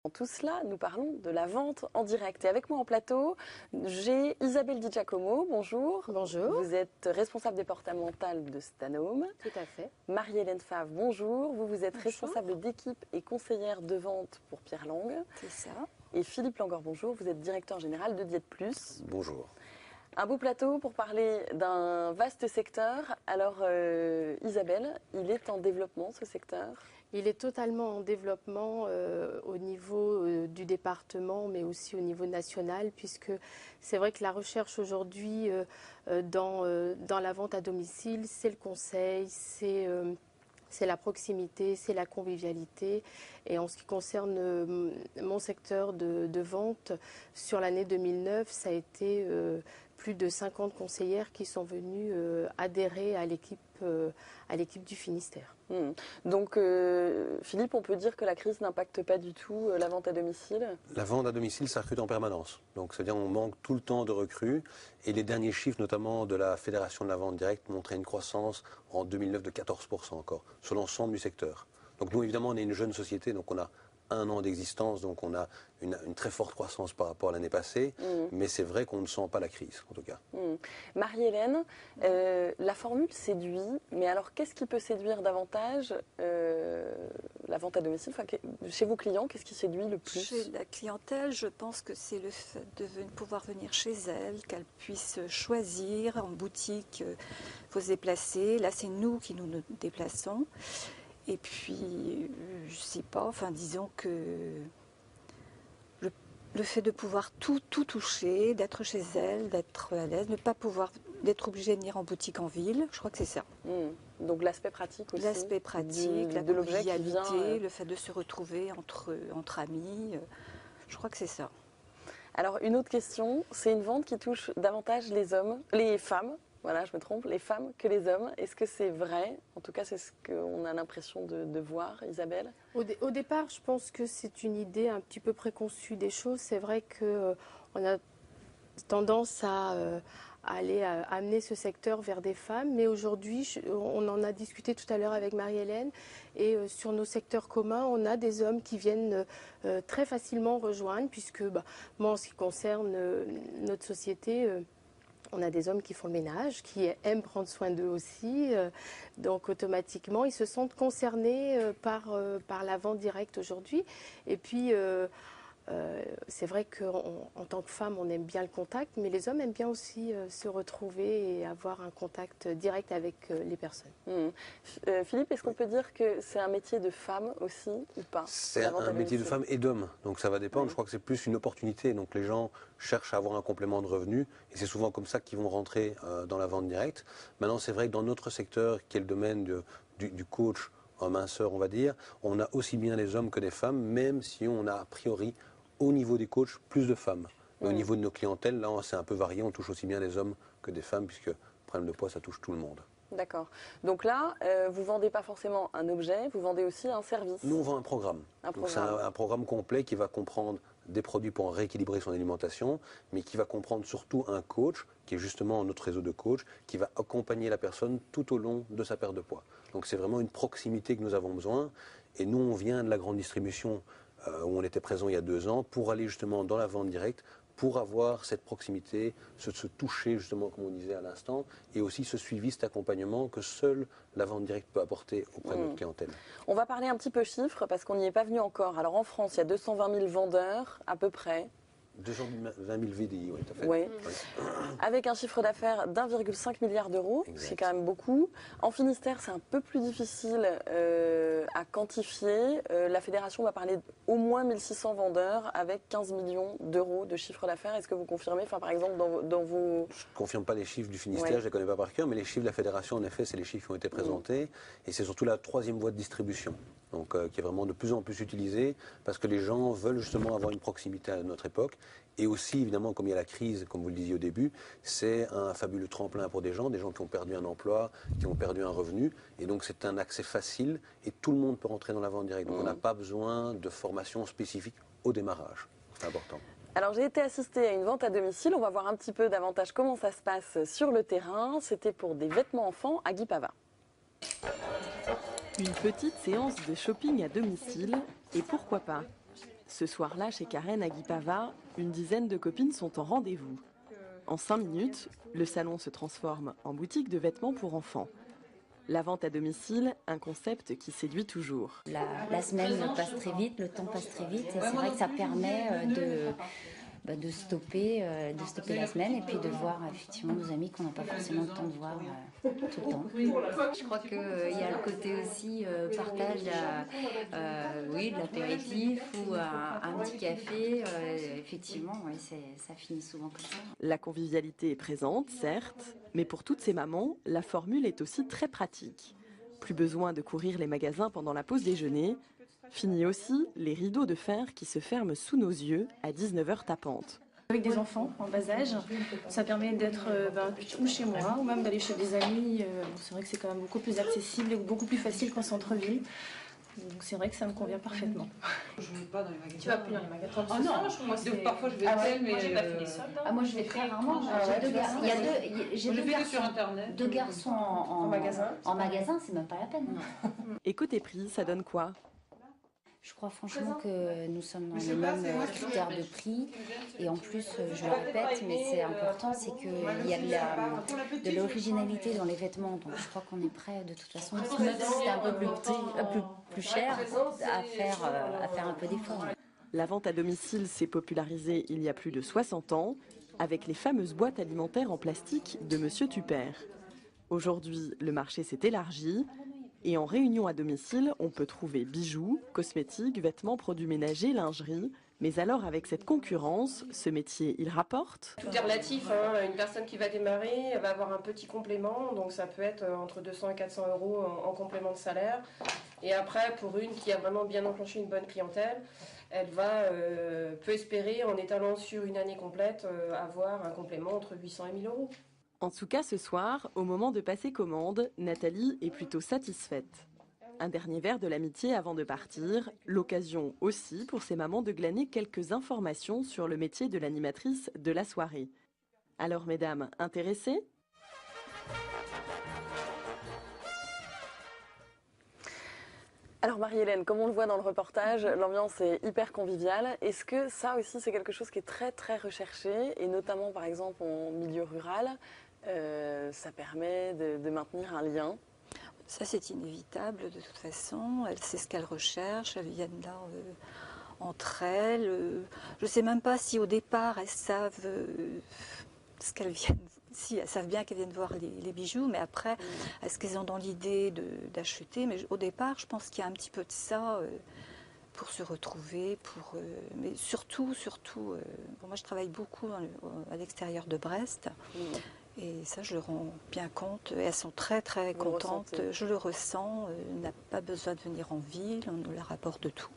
Dans tout cela, nous parlons de la vente en direct. Et avec moi en plateau, j'ai Isabelle Di Giacomo. Bonjour. Bonjour. Vous êtes responsable départementale de Stanome. Tout à fait. Marie-Hélène Favre, bonjour. Vous êtes Bonjour. responsable d'équipe et conseillère de vente pour Pierre Lang. C'est ça. Et Philippe Langor, bonjour. Vous êtes directeur général de Diète Plus. Bonjour. Un beau plateau pour parler d'un vaste secteur. Alors Isabelle, il est en développement ce secteur ? Il est totalement en développement au niveau du département, mais aussi au niveau national, puisque c'est vrai que la recherche aujourd'hui dans la vente à domicile, c'est le conseil, c'est la proximité, c'est la convivialité. Et en ce qui concerne mon secteur de vente, sur l'année 2009, ça a été plus de 50 conseillères qui sont venues adhérer à l'équipe du Finistère. Donc Philippe, on peut dire que la crise n'impacte pas du tout la vente à domicile ? La vente à domicile, ça recrute en permanence. Donc c'est-à-dire on manque tout le temps de recrues. Et les derniers chiffres, notamment de la Fédération de la vente directe, montraient une croissance en 2009 de 14% encore, sur l'ensemble du secteur. Donc nous, évidemment, on est une jeune société, donc on a 1 an d'existence, donc on a une très forte croissance par rapport à l'année passée, mais c'est vrai qu'on ne sent pas la crise, en tout cas. Marie-Hélène, la formule séduit, mais alors qu'est-ce qui peut séduire davantage la vente à domicile, enfin, chez vos clients, qu'est-ce qui séduit le plus ? Chez la clientèle, je pense que c'est le fait de pouvoir venir chez elle, qu'elle puisse choisir en boutique, faut se déplacer. Là, c'est nous qui nous déplaçons. Et puis, je sais pas, enfin disons que le fait de pouvoir tout toucher, d'être chez elle, d'être à l'aise, ne pas pouvoir, d'être obligé de venir en boutique en ville, je crois que c'est ça. Donc l'aspect pratique aussi. L'aspect pratique, la l'objet qui vient, convivialité, le fait de se retrouver entre amis, je crois que c'est ça. Alors une autre question, c'est une vente qui touche davantage les femmes. Voilà, je me trompe, les femmes que les hommes. Est-ce que c'est vrai ? En tout cas, c'est ce qu'on a l'impression de voir, Isabelle. Au départ, je pense que c'est une idée un petit peu préconçue des choses. C'est vrai qu'on a tendance à amener ce secteur vers des femmes. Mais aujourd'hui, on en a discuté tout à l'heure avec Marie-Hélène. Et sur nos secteurs communs, on a des hommes qui viennent très facilement rejoindre. Puisque moi, en ce qui concerne notre société... on a des hommes qui font le ménage, qui aiment prendre soin d'eux aussi. Donc automatiquement, ils se sentent concernés par la vente directe aujourd'hui. Et puis, c'est vrai qu'en tant que femme, on aime bien le contact, mais les hommes aiment bien aussi se retrouver et avoir un contact direct avec les personnes. Philippe, est-ce qu'on peut dire que c'est un métier de femme aussi ou pas ? C'est un métier de femme et d'homme, donc ça va dépendre. Je crois que c'est plus une opportunité. Donc les gens cherchent à avoir un complément de revenus et c'est souvent comme ça qu'ils vont rentrer dans la vente directe. Maintenant, c'est vrai que dans notre secteur, qui est le domaine du coach en minceur, on va dire, on a aussi bien des hommes que des femmes, même si on a a priori au niveau des coachs, plus de femmes. Mais au niveau de nos clientèles, là, c'est un peu varié. On touche aussi bien des hommes que des femmes, puisque le problème de poids, ça touche tout le monde. D'accord. Donc là, vous ne vendez pas forcément un objet, vous vendez aussi un service. Nous, on vend un programme. C'est un programme complet qui va comprendre des produits pour rééquilibrer son alimentation, mais qui va comprendre surtout un coach, qui est justement notre réseau de coachs, qui va accompagner la personne tout au long de sa perte de poids. Donc c'est vraiment une proximité que nous avons besoin. Et nous, on vient de la grande distribution, où on était présent il y a 2 ans, pour aller justement dans la vente directe, pour avoir cette proximité, se toucher justement, comme on disait à l'instant, et aussi ce suivi, cet accompagnement que seule la vente directe peut apporter auprès de notre clientèle. On va parler un petit peu chiffres, parce qu'on n'y est pas venu encore. Alors en France, il y a 220 000 vendeurs, à peu près. 220 000 VDI, oui, tout à fait. Oui. Avec un chiffre d'affaires d'1,5 milliard d'euros, c'est quand même beaucoup. En Finistère, c'est un peu plus difficile à quantifier. La fédération va parler d'au moins 1600 vendeurs avec 15 millions d'euros de chiffre d'affaires. Est-ce que vous confirmez, enfin, par exemple, dans vos... Je ne confirme pas les chiffres du Finistère, je ne les connais pas par cœur, mais les chiffres de la fédération, en effet, c'est les chiffres qui ont été présentés. Et c'est surtout la 3e voie de distribution, donc qui est vraiment de plus en plus utilisée, parce que les gens veulent justement avoir une proximité à notre époque. Et aussi, évidemment, comme il y a la crise, comme vous le disiez au début, c'est un fabuleux tremplin pour des gens qui ont perdu un emploi, qui ont perdu un revenu. Et donc, c'est un accès facile et tout le monde peut rentrer dans la vente directe. Donc, on n'a pas besoin de formation spécifique au démarrage. C'est important. Alors, j'ai été assistée à une vente à domicile. On va voir un petit peu davantage comment ça se passe sur le terrain. C'était pour des vêtements enfants à Guipava. Une petite séance de shopping à domicile. Et pourquoi pas ? Ce soir-là, chez Karen à Guipava, une dizaine de copines sont en rendez-vous. En 5 minutes, le salon se transforme en boutique de vêtements pour enfants. La vente à domicile, un concept qui séduit toujours. La semaine passe très vite, le temps passe très vite et c'est vrai que ça permet de stopper la semaine et puis de voir effectivement nos amis qu'on n'a pas forcément le temps de voir tout le temps. Je crois qu'il y a le côté aussi partage de l'apéritif ou un petit café. Effectivement, ça finit souvent comme ça. La convivialité est présente, certes, mais pour toutes ces mamans, la formule est aussi très pratique. Plus besoin de courir les magasins pendant la pause déjeuner. Fini aussi les rideaux de fer qui se ferment sous nos yeux à 19h tapantes. Avec des enfants en bas âge, ça permet d'être ou chez moi ou même d'aller chez des amis. C'est vrai que c'est quand même beaucoup plus accessible et beaucoup plus facile qu'en centre-ville. Donc c'est vrai que ça me convient parfaitement. Je ne vais pas dans les magasins. Tu vas plus dans les magasins? Ah non, moi parfois je vais mais... Moi j'ai pas fait les soldes. Moi je vais très rarement. J'ai deux garçons sur Internet. Deux garçons en magasin. En magasin, c'est même pas la peine. Et côté prix, ça donne quoi? Je crois franchement que nous sommes dans les mêmes critères de prix. Et en plus, je le répète, mais c'est important, c'est qu'il y a de l'originalité dans les vêtements. Donc je crois qu'on est prêt de toute façon, même si c'est un peu plus cher, à faire un peu d'effort. La vente à domicile s'est popularisée il y a plus de 60 ans avec les fameuses boîtes alimentaires en plastique de Monsieur Tupper. Aujourd'hui, le marché s'est élargi. Et en réunion à domicile, on peut trouver bijoux, cosmétiques, vêtements, produits ménagers, lingerie. Mais alors, avec cette concurrence, ce métier, il rapporte? Tout est relatif. Une personne qui va démarrer, elle va avoir un petit complément. Donc ça peut être entre 200 et 400 euros en complément de salaire. Et après, pour une qui a vraiment bien enclenché une bonne clientèle, elle peut espérer, en étalant sur une année complète, avoir un complément entre 800 et 1000 euros. En tout cas, ce soir, au moment de passer commande, Nathalie est plutôt satisfaite. Un dernier verre de l'amitié avant de partir, l'occasion aussi pour ces mamans de glaner quelques informations sur le métier de l'animatrice de la soirée. Alors mesdames, intéressées ? Alors Marie-Hélène, comme on le voit dans le reportage, l'ambiance est hyper conviviale. Est-ce que ça aussi c'est quelque chose qui est très très recherché et notamment par exemple en milieu rural, ça permet de maintenir un lien? Ça c'est inévitable de toute façon, c'est ce qu'elles recherchent, elles viennent là entre elles. Je ne sais même pas si au départ elles savent ce qu'elles viennent. Si, elles savent bien qu'elles viennent voir les bijoux, mais après, est-ce qu'elles ont dans l'idée d'acheter? Mais au départ, je pense qu'il y a un petit peu de ça pour se retrouver, mais surtout, moi je travaille beaucoup à l'extérieur de Brest, et ça je le rends bien compte, et elles sont très très contentes, je le ressens, on n'a pas besoin de venir en ville, on nous leur apporte tout.